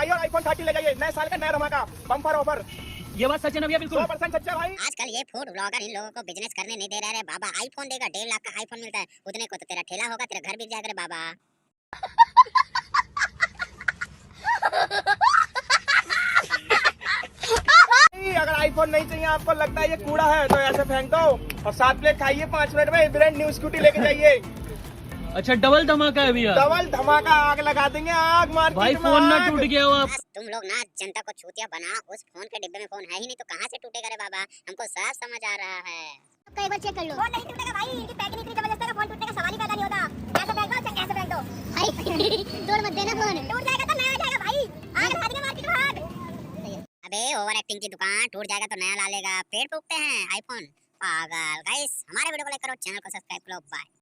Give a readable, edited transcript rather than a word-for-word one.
जाइए और iPhone 30 ले जाइए। नए साल का नया धमाका, बम्पर ऑफर। ये बात सच है ना भैया? बिल्कुल 100% सच्चा भाई। आजकल ये फूड ब्लॉगर इन लोगों को बिजनेस करने नहीं दे रहे रे बाबा। आईफोन देगा, 1.5 लाख का आईफोन मिलता है, उतने को तो तेरा ठेला होगा, तेरा घर बिक जाएगा रे बाबा। अगर iPhone नहीं चाहिए, आपको लगता है ये कूड़ा है, तो ऐसे फेंक दो और 7 प्लेट खाइए 5 मिनट में। ब्रांड न्यू स्कूटी लेके जाइए। अच्छा, डबल धमाका है भैया। डबल धमाका, आग लगा देंगे, आग मार्केट भाई में फोन ना आग। टूट गया हो आप। तुम लोग ना जनता को छूतिया बना। उस फोन के डिब्बे में फोन है ही नहीं तो कहाँ से टूटेगा रे बाबा? हमको साफ समझ आ रहा है। कई बार चेक कर लो, फोन नहीं टूटेगा भाई। इनकी पैकिंग इतनी जबरदस्त है कि फोन टूटने का सवाल ही पैदा नहीं होता। ऐसे फेंक दो, ऐसे फेंक दो भाई। तोड़ मत देना, फोन टूट जाएगा तो नया आ जाएगा भाई। आग लगा देंगे मार्केट में, आग। अबे ओवर एक्टिंग की दुकान, टूट जाएगा तो नया ला लेगा। पेड़ फूकते हैं आईफोन, पागल। गाइस हमारे वीडियो को लाइक करो, चैनल को सब्सक्राइब करो। बाय।